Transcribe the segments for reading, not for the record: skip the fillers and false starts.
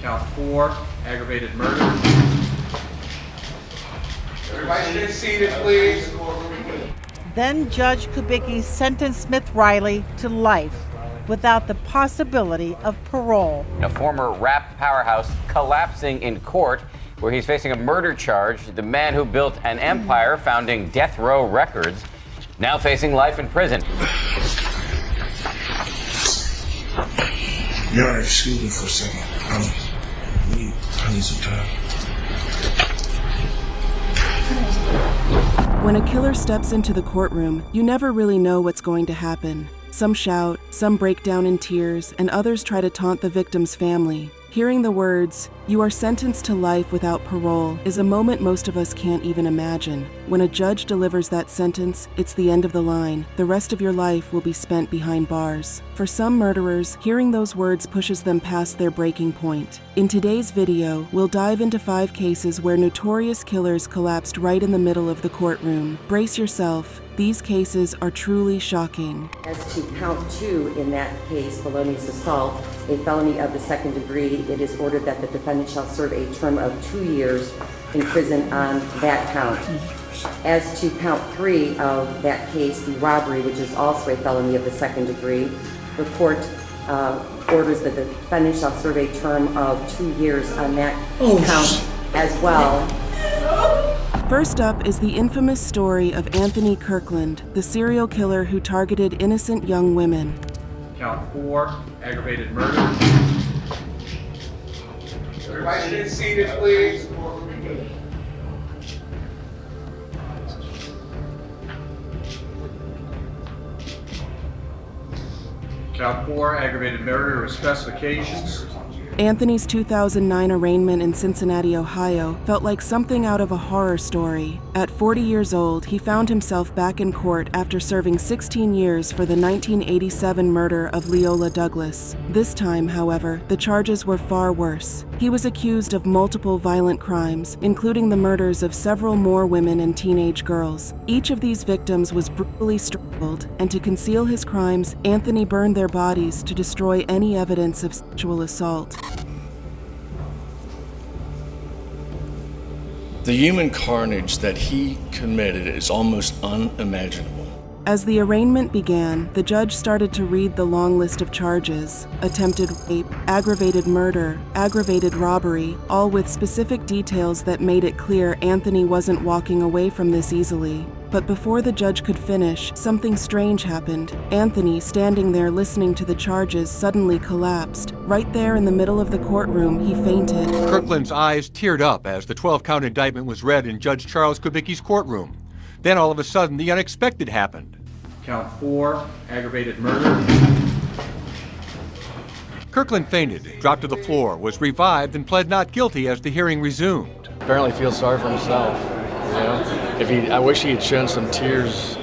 Count 4, aggravated murder. Everybody stay seated, please. Then Judge Kubicki sentenced Smith Riley to life without the possibility of parole. A former rap powerhouse collapsing in court where he's facing a murder charge. The man who built an empire founding Death Row Records, now facing life in prison. Your Honor, excuse me for a second. I need some time. When a killer steps into the courtroom, you never really know what's going to happen. Some shout, some break down in tears, and others try to taunt the victim's family. Hearing the words, "You are sentenced to life without parole," is a moment most of us can't even imagine. When a judge delivers that sentence, it's the end of the line. The rest of your life will be spent behind bars. For some murderers, hearing those words pushes them past their breaking point. In today's video, we'll dive into 5 cases where notorious killers collapsed right in the middle of the courtroom. Brace yourself. These cases are truly shocking. As to count 2 in that case, felonious assault, a felony of the second degree, it is ordered that the defendant shall serve a term of 2 years in prison on that count. As to count 3 of that case, the robbery, which is also a felony of the second degree, the court orders that the defendant shall serve a term of 2 years on that count as well. First up is the infamous story of Anthony Kirkland, the serial killer who targeted innocent young women. Count 4, aggravated murder. Everybody stay seated, please. Count 4, aggravated murder with specifications. Anthony's 2009 arraignment in Cincinnati, Ohio, felt like something out of a horror story. At 40 years old, he found himself back in court after serving 16 years for the 1987 murder of Leola Douglas. This time, however, the charges were far worse. He was accused of multiple violent crimes, including the murders of several more women and teenage girls. Each of these victims was brutally strangled, and to conceal his crimes, Anthony burned their bodies to destroy any evidence of sexual assault. The human carnage that he committed is almost unimaginable. As the arraignment began, the judge started to read the long list of charges: attempted rape, aggravated murder, aggravated robbery, all with specific details that made it clear Anthony wasn't walking away from this easily. But before the judge could finish, something strange happened. Anthony, standing there listening to the charges, suddenly collapsed. Right there in the middle of the courtroom, he fainted. Kirkland's eyes teared up as the 12-count indictment was read in Judge Charles Kubicki's courtroom. Then all of a sudden, the unexpected happened. Count 4, aggravated murder. Kirkland fainted, dropped to the floor, was revived, and pled not guilty as the hearing resumed. Apparently feels sorry for himself. You know, I wish he had shown some tears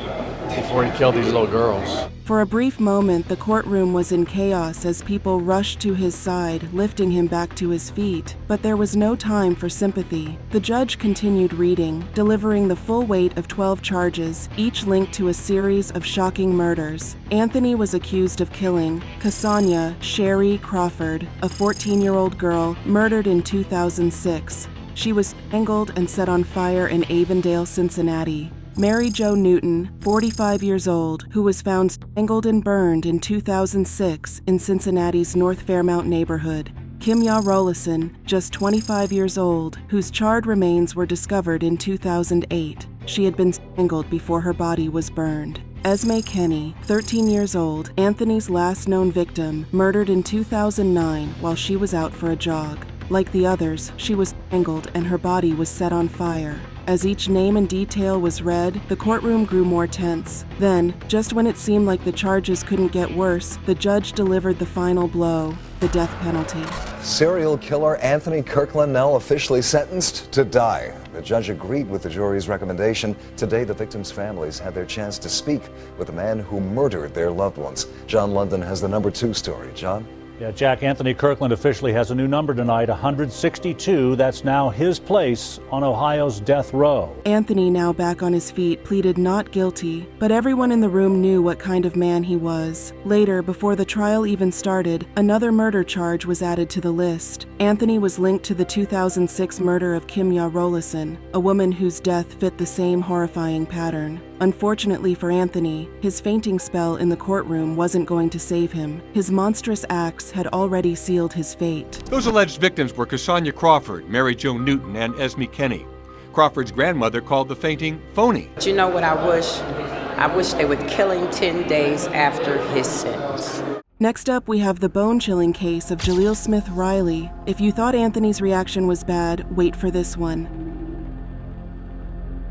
before he killed these little girls. For a brief moment, the courtroom was in chaos as people rushed to his side, lifting him back to his feet. But there was no time for sympathy. The judge continued reading, delivering the full weight of 12 charges, each linked to a series of shocking murders. Anthony was accused of killing Cassania Sherry Crawford, a 14-year-old girl murdered in 2006. She was strangled and set on fire in Avondale, Cincinnati. Mary Jo Newton, 45 years old, who was found strangled and burned in 2006 in Cincinnati's North Fairmount neighborhood. Kimya Rollison, just 25 years old, whose charred remains were discovered in 2008. She had been strangled before her body was burned. Esme Kenny, 13 years old, Anthony's last known victim, murdered in 2009 while she was out for a jog. Like the others, she was strangled and her body was set on fire. As each name and detail was read, the courtroom grew more tense. Then, just when it seemed like the charges couldn't get worse, the judge delivered the final blow: the death penalty. Serial killer Anthony Kirkland now officially sentenced to die. The judge agreed with the jury's recommendation. Today, the victims' families had their chance to speak with the man who murdered their loved ones. John London has the number 2 story. John? Yeah, Jack, Anthony Kirkland officially has a new number tonight, 162. That's now his place on Ohio's death row. Anthony, now back on his feet, pleaded not guilty, but everyone in the room knew what kind of man he was. Later, before the trial even started, another murder charge was added to the list. Anthony was linked to the 2006 murder of Kimya Rollison, a woman whose death fit the same horrifying pattern. Unfortunately for Anthony, his fainting spell in the courtroom wasn't going to save him. His monstrous acts had already sealed his fate. Those alleged victims were Cassandra Crawford, Mary Jo Newton, and Esme Kenny. Crawford's grandmother called the fainting phony. Do you know what I wish? I wish they would kill him 10 days after his sentence. Next up, we have the bone-chilling case of Jaleel Smith Riley. If you thought Anthony's reaction was bad, wait for this one.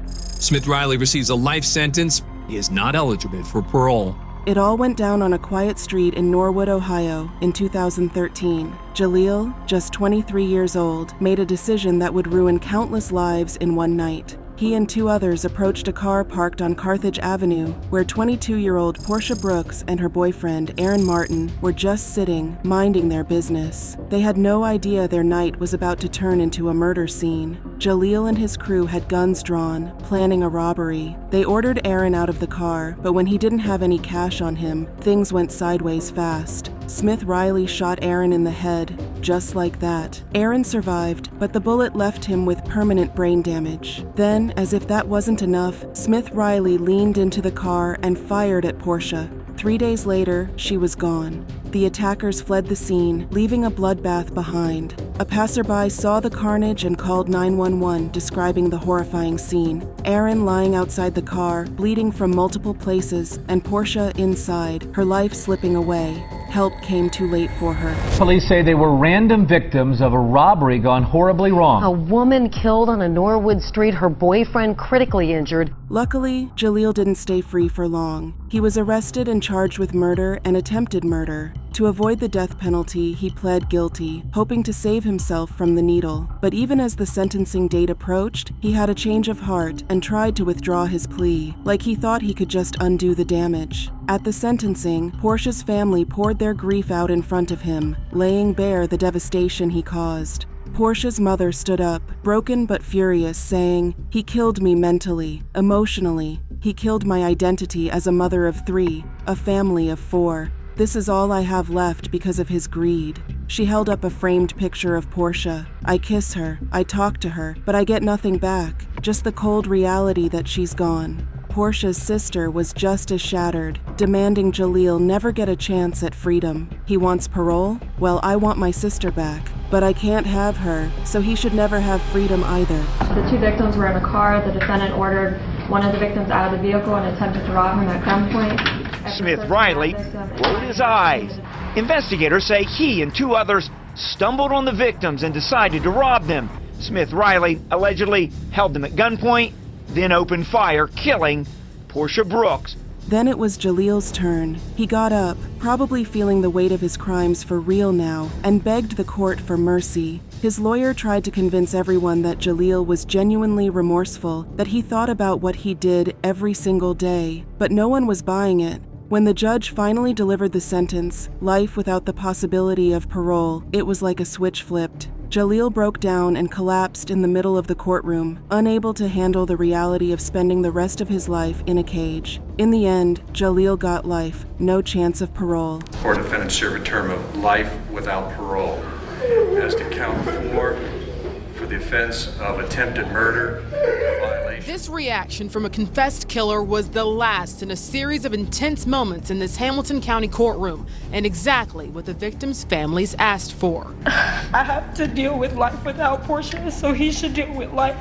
Smith Riley receives a life sentence. He is not eligible for parole. It all went down on a quiet street in Norwood, Ohio in 2013. Jaleel, just 23 years old, made a decision that would ruin countless lives in one night. He and two others approached a car parked on Carthage Avenue, where 22-year-old Portia Brooks and her boyfriend, Aaron Martin, were just sitting, minding their business. They had no idea their night was about to turn into a murder scene. Jaleel and his crew had guns drawn, planning a robbery. They ordered Aaron out of the car, but when he didn't have any cash on him, things went sideways fast. Smith Riley shot Aaron in the head, just like that. Aaron survived, but the bullet left him with permanent brain damage. Then, as if that wasn't enough, Smith Riley leaned into the car and fired at Portia. 3 days later, she was gone. The attackers fled the scene, leaving a bloodbath behind. A passerby saw the carnage and called 911, describing the horrifying scene. Aaron lying outside the car, bleeding from multiple places, and Portia inside, her life slipping away. Help came too late for her. Police say they were random victims of a robbery gone horribly wrong. A woman killed on a Norwood street, her boyfriend critically injured. Luckily, Jaleel didn't stay free for long. He was arrested and charged with murder and attempted murder. To avoid the death penalty, he pled guilty, hoping to save himself from the needle. But even as the sentencing date approached, he had a change of heart and tried to withdraw his plea, like he thought he could just undo the damage. At the sentencing, Portia's family poured their grief out in front of him, laying bare the devastation he caused. Portia's mother stood up, broken but furious, saying, "He killed me mentally, emotionally. He killed my identity as a mother of 3, a family of 4. This is all I have left because of his greed." She held up a framed picture of Portia. "I kiss her, I talk to her, but I get nothing back, just the cold reality that she's gone." Portia's sister was just as shattered, demanding Jaleel never get a chance at freedom. He wants parole? Well, I want my sister back, but I can't have her, so he should never have freedom either. The 2 victims were in a car. The defendant ordered one of the victims out of the vehicle and attempted to rob him at gunpoint. Smith Riley rolled his eyes. Investigators say he and 2 others stumbled on the victims and decided to rob them. Smith Riley allegedly held them at gunpoint, then opened fire, killing Portia Brooks. Then it was Jaleel's turn. He got up, probably feeling the weight of his crimes for real now, and begged the court for mercy. His lawyer tried to convince everyone that Jaleel was genuinely remorseful, that he thought about what he did every single day, but no one was buying it. When the judge finally delivered the sentence, life without the possibility of parole, it was like a switch flipped. Jaleel broke down and collapsed in the middle of the courtroom, unable to handle the reality of spending the rest of his life in a cage. In the end, Jaleel got life, no chance of parole. Four defendants serve a term of life without parole. As to count 4 for the offense of attempted murder, violation. This reaction from a confessed killer was the last in a series of intense moments in this Hamilton County courtroom, and exactly what the victims' families asked for. I have to deal with life without Portia, so he should deal with life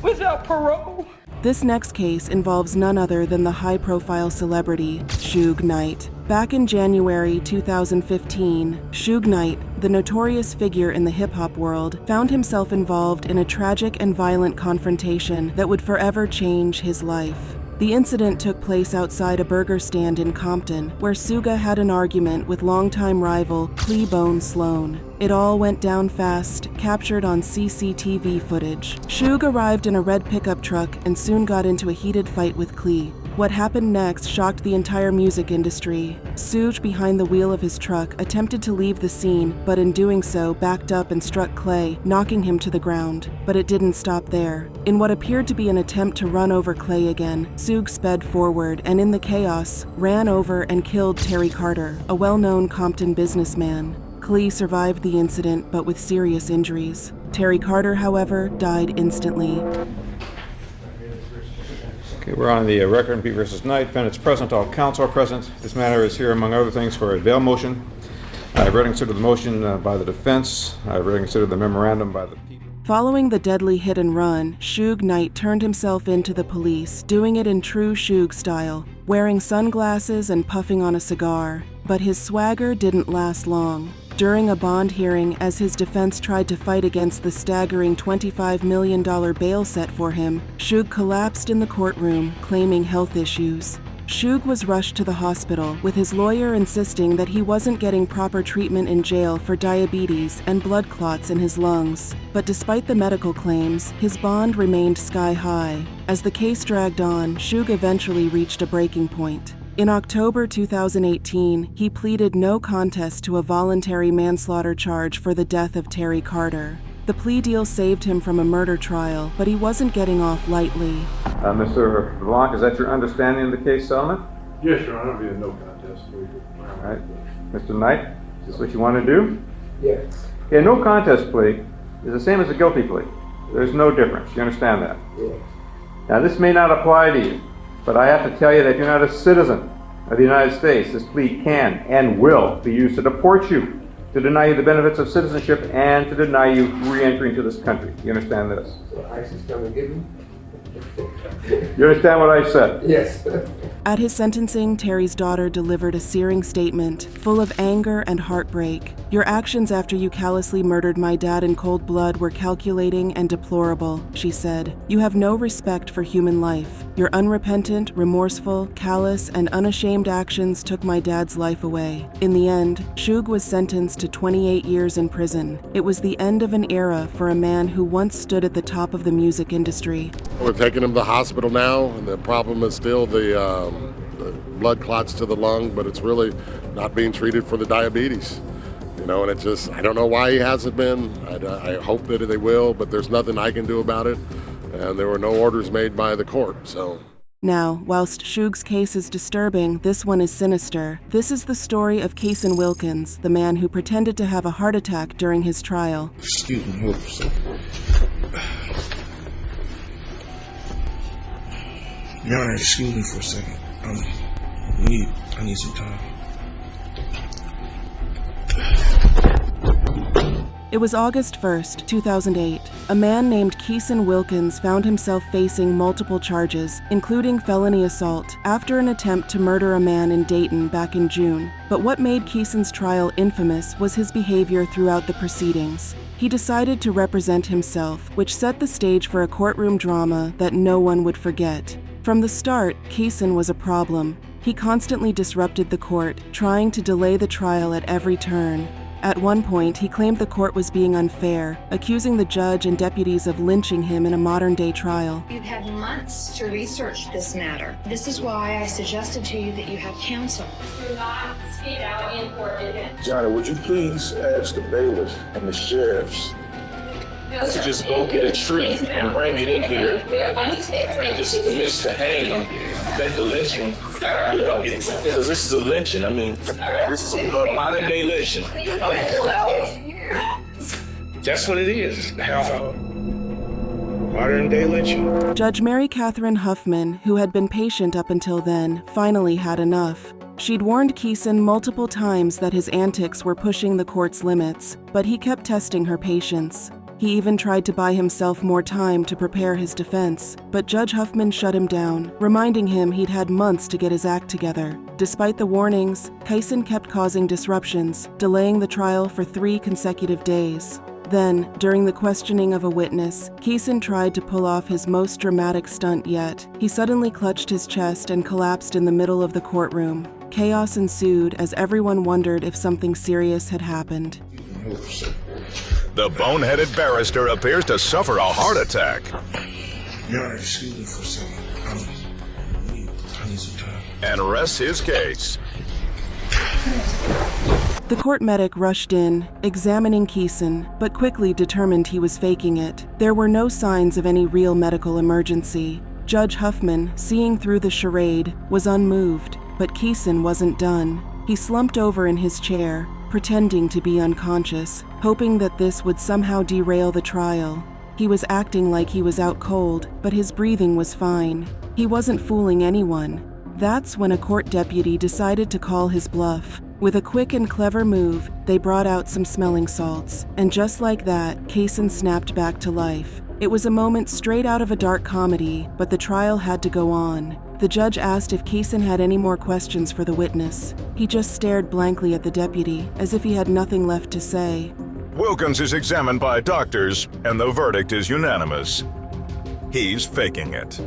without parole. This next case involves none other than the high-profile celebrity, Suge Knight. Back in January 2015, Suge Knight, the notorious figure in the hip-hop world, found himself involved in a tragic and violent confrontation that would forever change his life. The incident took place outside a burger stand in Compton, where Suga had an argument with longtime rival Cleabone Sloan. It all went down fast, captured on CCTV footage. Suge arrived in a red pickup truck and soon got into a heated fight with Clee. What happened next shocked the entire music industry. Suge, behind the wheel of his truck, attempted to leave the scene, but in doing so, backed up and struck Clay, knocking him to the ground. But it didn't stop there. In what appeared to be an attempt to run over Clay again, Suge sped forward and, in the chaos, ran over and killed Terry Carter, a well-known Compton businessman. Klee survived the incident, but with serious injuries. Terry Carter, however, died instantly. Okay, we're on the record in P versus Knight. Defendants present, all counsel are present. This matter is here, among other things, for a bail motion. I've read and considered the motion by the defense. I've read and considered the memorandum by the people. Following the deadly hit and run, Suge Knight turned himself in to the police, doing it in true Suge style, wearing sunglasses and puffing on a cigar. But his swagger didn't last long. During a bond hearing, as his defense tried to fight against the staggering $25 million bail set for him, Suge collapsed in the courtroom, claiming health issues. Suge was rushed to the hospital, with his lawyer insisting that he wasn't getting proper treatment in jail for diabetes and blood clots in his lungs. But despite the medical claims, his bond remained sky high. As the case dragged on, Suge eventually reached a breaking point. In October 2018, he pleaded no contest to a voluntary manslaughter charge for the death of Terry Carter. The plea deal saved him from a murder trial, but he wasn't getting off lightly. Mr. LeBlanc, is that your understanding of the case settlement? Yes, Your Honor, it'll be a no contest. All right. Mr. Knight, is this what you want to do? Yes. Okay, a no contest plea is the same as a guilty plea. There's no difference. You understand that? Yes. Now, this may not apply to you, but I have to tell you that you're not a citizen of the United States. This plea can and will be used to deport you, to deny you the benefits of citizenship, and to deny you re-entry into this country. You understand this? So ICE is going to get me? You understand what I said? Yes. At his sentencing, Terry's daughter delivered a searing statement, full of anger and heartbreak. "Your actions after you callously murdered my dad in cold blood were calculating and deplorable," she said. "You have no respect for human life. Your unrepentant, remorseful, callous, and unashamed actions took my dad's life away." In the end, Suge was sentenced to 28 years in prison. It was the end of an era for a man who once stood at the top of the music industry. We're taking him to the hospital now, and the problem is still the blood clots to the lung, but it's really not being treated for the diabetes. You know, and it's just, I don't know why he hasn't been. I hope that they will, but there's nothing I can do about it, and there were no orders made by the court, so. Now, whilst Suge's case is disturbing, this one is sinister. This is the story of Kason Wilkins, the man who pretended to have a heart attack during his trial. Excuse me, hold on a second. Your Honor, excuse me for a second. I need some time. It was August 1st, 2008. A man named Kason Wilkins found himself facing multiple charges, including felony assault, after an attempt to murder a man in Dayton back in June. But what made Kason's trial infamous was his behavior throughout the proceedings. He decided to represent himself, which set the stage for a courtroom drama that no one would forget. From the start, Kason was a problem. He constantly disrupted the court, trying to delay the trial at every turn. At one point, he claimed the court was being unfair, accusing the judge and deputies of lynching him in a modern-day trial. You've had months to research this matter. This is why I suggested to you that you have counsel. Do not speak out in court again. Johnny, would you please ask the bailiff and the sheriffs to just go get a tree and bring it in here and just miss the hang him, let the lynching, because this is a lynching. I mean, this is a modern day lynching. That's what it is. Modern day lynching. Judge Mary Catherine Huffman, who had been patient up until then, finally had enough. She'd warned Kason multiple times that his antics were pushing the court's limits, but he kept testing her patience. He even tried to buy himself more time to prepare his defense, but Judge Huffman shut him down, reminding him he'd had months to get his act together. Despite the warnings, Kason kept causing disruptions, delaying the trial for 3 consecutive days. Then, during the questioning of a witness, Kason tried to pull off his most dramatic stunt yet. He suddenly clutched his chest and collapsed in the middle of the courtroom. Chaos ensued as everyone wondered if something serious had happened. The boneheaded barrister appears to suffer a heart attack. Your Honor, excuse me for a second. I need some time. And rests his case. The court medic rushed in, examining Kason, but quickly determined he was faking it. There were no signs of any real medical emergency. Judge Huffman, seeing through the charade, was unmoved, but Kason wasn't done. He slumped over in his chair, pretending to be unconscious, hoping that this would somehow derail the trial. He was acting like he was out cold, but his breathing was fine. He wasn't fooling anyone. That's when a court deputy decided to call his bluff. With a quick and clever move, they brought out some smelling salts, and just like that, Kaysen snapped back to life. It was a moment straight out of a dark comedy, but the trial had to go on. The judge asked if Kaysen had any more questions for the witness. He just stared blankly at the deputy, as if he had nothing left to say. Wilkins is examined by doctors, and the verdict is unanimous. He's faking it.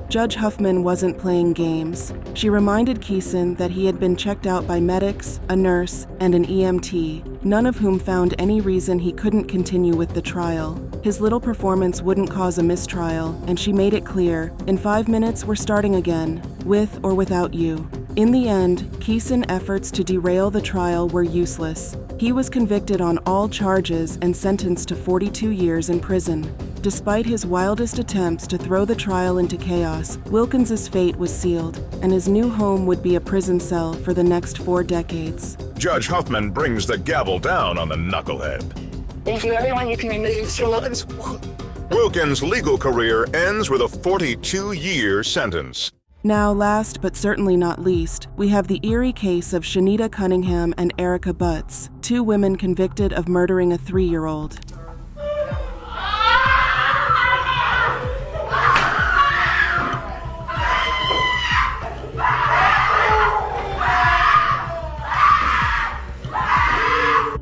Judge Huffman wasn't playing games. She reminded Kaysen that he had been checked out by medics, a nurse, and an EMT, none of whom found any reason he couldn't continue with the trial. His little performance wouldn't cause a mistrial, and she made it clear, in 5 minutes we're starting again, with or without you. In the end, Kaysen's efforts to derail the trial were useless. He was convicted on all charges and sentenced to 42 years in prison. Despite his wildest attempts to throw the trial into chaos, Wilkins's fate was sealed, and his new home would be a prison cell for the next 4 decades. Judge Huffman brings the gavel down on the knucklehead. Thank you, everyone. You can remove your weapons. Wilkins' legal career ends with a 42-year sentence. Now, last but certainly not least, we have the eerie case of Shanita Cunningham and Erica Butts, 2 women convicted of murdering a 3-year-old.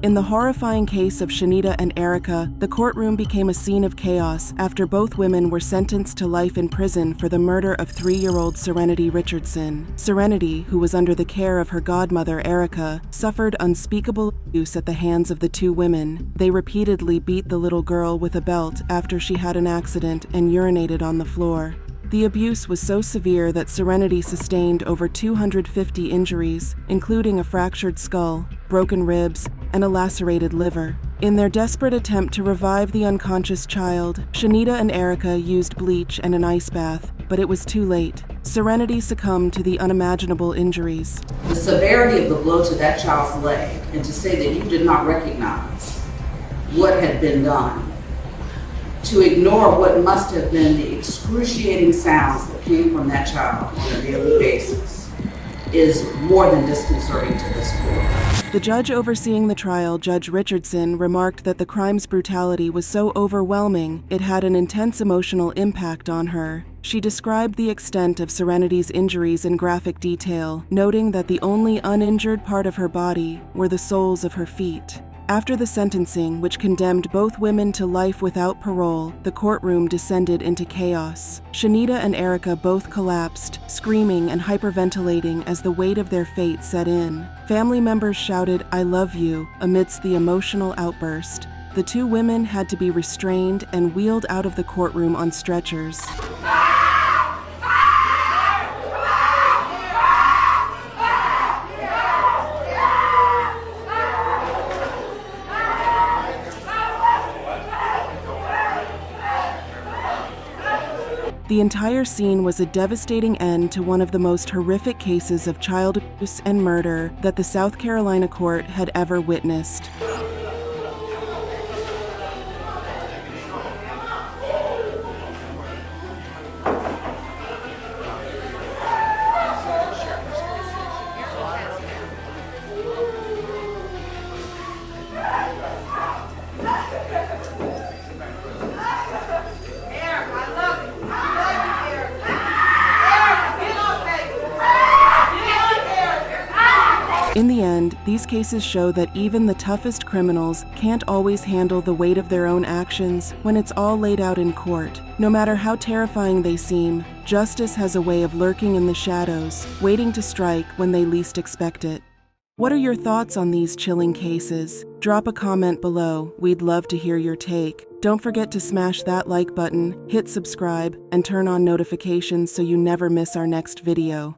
In the horrifying case of Shanita and Erica, the courtroom became a scene of chaos after both women were sentenced to life in prison for the murder of 3-year-old Serenity Richardson. Serenity, who was under the care of her godmother Erica, suffered unspeakable abuse at the hands of the 2 women. They repeatedly beat the little girl with a belt after she had an accident and urinated on the floor. The abuse was so severe that Serenity sustained over 250 injuries, including a fractured skull, broken ribs, and a lacerated liver. In their desperate attempt to revive the unconscious child, Shanita and Erica used bleach and an ice bath, but it was too late. Serenity succumbed to the unimaginable injuries. The severity of the blow to that child's leg, and to say that you did not recognize what had been done, to ignore what must have been the excruciating sounds that came from that child on a daily basis, is more than disconcerting to this court. The judge overseeing the trial, Judge Richardson, remarked that the crime's brutality was so overwhelming it had an intense emotional impact on her. She described the extent of Serenity's injuries in graphic detail, noting that the only uninjured part of her body were the soles of her feet. After the sentencing, which condemned both women to life without parole, the courtroom descended into chaos. Shanita and Erica both collapsed, screaming and hyperventilating as the weight of their fate set in. Family members shouted, "I love you," amidst the emotional outburst. The 2 women had to be restrained and wheeled out of the courtroom on stretchers. The entire scene was a devastating end to one of the most horrific cases of child abuse and murder that the South Carolina court had ever witnessed. In the end, these cases show that even the toughest criminals can't always handle the weight of their own actions when it's all laid out in court. No matter how terrifying they seem, justice has a way of lurking in the shadows, waiting to strike when they least expect it. What are your thoughts on these chilling cases? Drop a comment below. We'd love to hear your take. Don't forget to smash that like button, hit subscribe, and turn on notifications so you never miss our next video.